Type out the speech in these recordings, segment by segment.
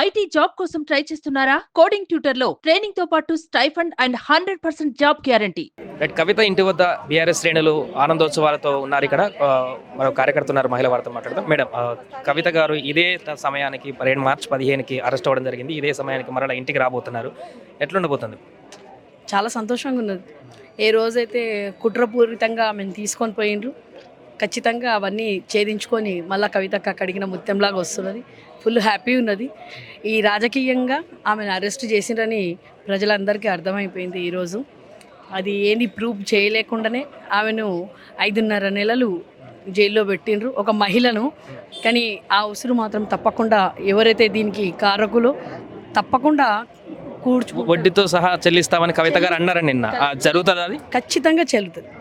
IT job కోసం try చేస్తున్నారా? Coding tutor లో ట్రైనింగ్ తో పాటు స్టైఫండ్ అండ్ 100% జాబ్ గ్యారంటీ. కవిత ఇంటి వద్ద బీఆర్ఎస్ శ్రేణులు ఆనందోత్సవాలతో ఉన్నారు. ఇక్కడ మరో కార్యకర్త ఉన్నారు, మహిళ వారితో మాట్లాడదాం. మేడం, కవిత గారు ఇదే సమయానికి మార్చి 15కి అరెస్ట్ అవ్వడం జరిగింది. ఇదే సమయానికి మరలా ఇంటికి రాబోతున్నారు. ఎట్లుండబోతుంది? చాలా సంతోషంగా ఉన్నది. ఏ రోజైతే కుట్రపూరితంగా ఆమెను తీసుకొని పోయిండ్రు, ఖచ్చితంగా అవన్నీ ఛేదించుకొని మళ్ళీ కవితకు అక్కడిగిన ముత్యంలాగా వస్తున్నది. ఫుల్ హ్యాపీ ఉన్నది. ఈ రాజకీయంగా ఆమెను అరెస్ట్ చేసిండ్రని ప్రజలందరికీ అర్థమైపోయింది ఈరోజు. అది ఏంది ప్రూఫ్ చేయలేకుండానే ఆమెను 5.5 నెలలు జైల్లో పెట్టిండ్రు, ఒక మహిళను. కానీ ఆ ఉసురు మాత్రం తప్పకుండా ఎవరైతే దీనికి కారకులో తప్పకుండా వడ్డీతో సహా చెల్లిస్తామని కవిత గారు అన్నారు నిన్న. జరుగుతుంది అది? ఖచ్చితంగా చెల్లుతుంది.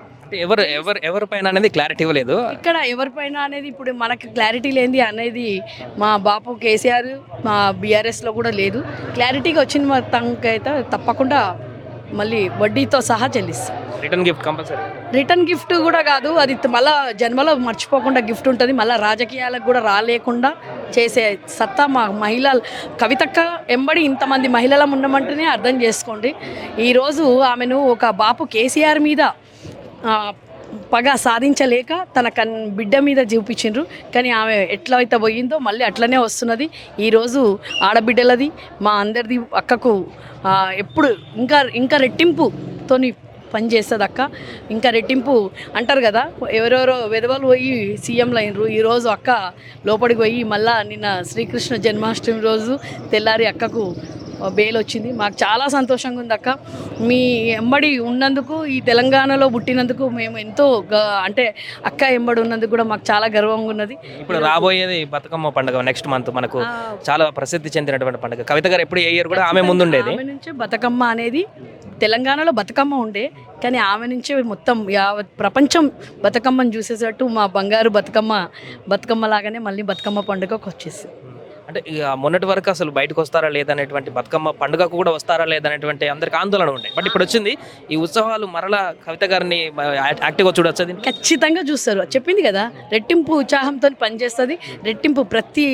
ఎవరిపైన అనేది క్లారిటీ ఇవ్వలేదు. ఇక్కడ ఎవరిపైన అనేది ఇప్పుడు మనకి క్లారిటీ లేనిది అనేది మా బాపు కేసీఆర్ మా బీఆర్ఎస్లో కూడా లేదు. క్లారిటీగా వచ్చిన మా తనకైతే తప్పకుండా మళ్ళీ వడ్డీతో సహా చెల్లిస్తాం. Return gift compulsory. Return gift కూడా కాదు, అది మళ్ళీ జన్మలో మర్చిపోకుండా గిఫ్ట్ ఉంటుంది. మళ్ళీ రాజకీయాలకు కూడా రాలేకుండా చేసే సత్తా మా మహిళలు. కవితక్క ఎంబడి ఇంతమంది మహిళలం ఉండమంటేనే అర్థం చేసుకోండి. ఈరోజు ఆమెను ఒక బాపు కేసీఆర్ మీద పగ సాధించలేక తన బిడ్డ మీద చూపించిండ్రు. కానీ ఆమె ఎట్లా అయితే పోయిందో మళ్ళీ అట్లనే వస్తున్నది. ఈరోజు ఆడబిడ్డలది మా అందరిది అక్కకు ఎప్పుడు ఇంకా ఇంకా రెట్టింపుతోని పనిచేస్తుంది అక్క. ఇంకా రెట్టింపు అంటారు కదా, ఎవరెవరో వెధవలు పోయి సీఎంలు అయినరు. ఈరోజు అక్క లోపలికి పోయి మళ్ళా నిన్న శ్రీకృష్ణ జన్మాష్టమి రోజు తెల్లారి అక్కకు బెయిల్ వచ్చింది. మాకు చాలా సంతోషంగా ఉంది అక్క. మీ ఎంబడి ఉన్నందుకు, ఈ తెలంగాణలో పుట్టినందుకు మేము ఎంతో అంటే అక్క ఎంబడి ఉన్నందుకు కూడా మాకు చాలా గర్వంగా ఉన్నది. ఇప్పుడు రాబోయేది బతుకమ్మ పండుగ నెక్స్ట్ మంత్, మనకు చాలా ప్రసిద్ధి చెందినటువంటి పండుగ. కవిత గారు ఎప్పుడు ఏ ఇయర్ కూడా ఆమె ముందుండేది. ఆమె నుంచే బతుకమ్మ అనేది తెలంగాణలో బతుకమ్మ ఉండే, కానీ ఆమె నుంచే మొత్తం యావత్ ప్రపంచం బతుకమ్మను చూసేటట్టు మా బంగారు బతుకమ్మ లాగానే మళ్ళీ బతుకమ్మ పండుగకు వచ్చేసి. అంటే మొన్నటి వరకు అసలు బయటకు వస్తారా లేదనేటువంటి, బతుకమ్మ పండుగకు కూడా వస్తారా లేదనేటువంటి అందరికి ఆందోళన ఉండే. బట్ ఇప్పుడు వచ్చింది ఈ ఉత్సవాలు, మరలా కవిత గారిని యాక్టివ్గా చూడొచ్చు. ఖచ్చితంగా చూస్తారు. చెప్పింది కదా, రెట్టింపు ఉత్సాహంతో పనిచేస్తుంది. రెట్టింపు ప్రతి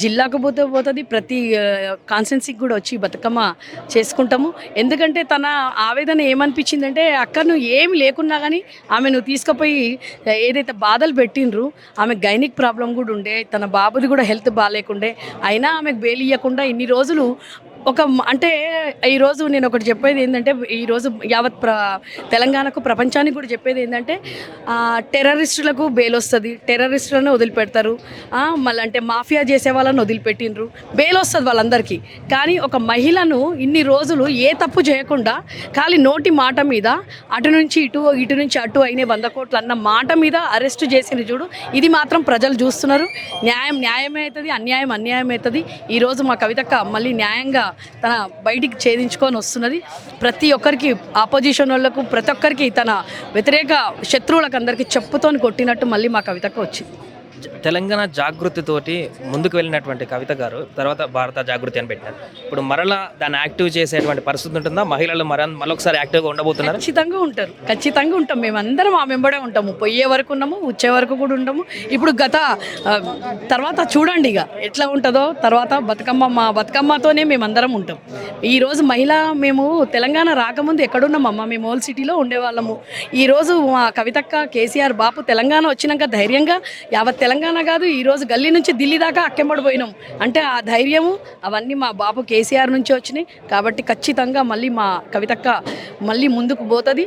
జిల్లాకు పోతుంది, ప్రతి కాన్స్టెన్సీకి కూడా వచ్చి బతుకమ్మ చేసుకుంటాము. ఎందుకంటే తన ఆవేదన ఏమనిపించిందంటే, అక్కను ఏమి లేకున్నా కానీ ఆమెను తీసుకుపోయి ఏదైతే బాధలు పెట్టిండ్రు, ఆమె గైనిక్ ప్రాబ్లం కూడా ఉండే, తన బాబుది కూడా హెల్త్ బాగాలేకుండే, అయినా ఆమెకు బెయిల్ ఇవ్వకుండా ఇన్ని రోజులు అంటే ఈరోజు నేను ఒకటి చెప్పేది ఏంటంటే, ఈరోజు యావత్ తెలంగాణకు ప్రపంచానికి కూడా చెప్పేది ఏంటంటే, టెర్రరిస్టులకు బెయిల్ వస్తుంది, టెర్రరిస్టులను వదిలిపెడతారు. మళ్ళీ అంటే మాఫియా చేసే వాళ్ళని వదిలిపెట్టిండ్రు, బెయిల్ వస్తుంది వాళ్ళందరికీ. కానీ ఒక మహిళను ఇన్ని రోజులు ఏ తప్పు చేయకుండా ఖాళీ నోటి మాట మీద అటు నుంచి ఇటు నుంచి అటు అయిన 100 కోట్లు అన్న మాట మీద అరెస్ట్ చేసింది చూడు. ఇది మాత్రం ప్రజలు చూస్తున్నారు. న్యాయమే అవుతుంది, అన్యాయం అవుతుంది. ఈరోజు మా కవితక్క మళ్ళీ న్యాయంగా తన బయటికి ఛేదించుకొని వస్తున్నది. ప్రతి ఒక్కరికి, ఆపోజిషన్ వాళ్ళకు, ప్రతి ఒక్కరికి, తన వ్యతిరేక శత్రువులకు అందరికీ చెప్పుతోని కొట్టినట్టు మళ్ళీ మా కవితకు వచ్చింది. తెలంగాణ జాగృతితోటి ముందుకు వెళ్ళినటువంటి కవిత గారు తర్వాత భారత జాగృతి అని పెట్టారు. ఇప్పుడు మరలా దాన్ని యాక్టివ్ చేసేటువంటి పరిస్థితి ఉంటుందా? మహిళలు మరొకసారి యాక్టివ్గా ఉండబోతున్నారు? ఖచ్చితంగా ఉంటాం. మేమందరం ఆ మెంబడే ఉంటాము. పోయే వరకు ఉన్నాము, వచ్చే వరకు కూడా ఉంటాము. ఇప్పుడు తర్వాత చూడండి ఇక ఎట్లా ఉంటుందో. తర్వాత మా బతుకమ్మతోనే మేమందరం ఉంటాం. ఈరోజు మేము తెలంగాణ రాకముందు ఎక్కడున్నామమ్మా? మేము ఓల్డ్ సిటీలో ఉండేవాళ్ళము. ఈరోజు మా కవితక్క, కేసీఆర్ బాపు తెలంగాణ వచ్చినాక ధైర్యంగా యావత్ తెలంగాణ కాదు, ఈరోజు గల్లీ నుంచి ఢిల్లీ దాకా అక్కెంబడి పోయినాం అంటే ఆ ధైర్యము అవన్నీ మా బాపు కేసీఆర్ నుంచి వచ్చినాయి. కాబట్టి ఖచ్చితంగా మళ్ళీ మా కవితక్క మళ్ళీ ముందుకు పోతుంది,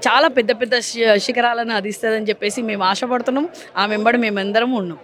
చాలా పెద్ద శిఖరాలను అదిస్తుందని చెప్పేసి మేము ఆశపడుతున్నాము. ఆ మెంబడి మేమందరం ఉన్నాం.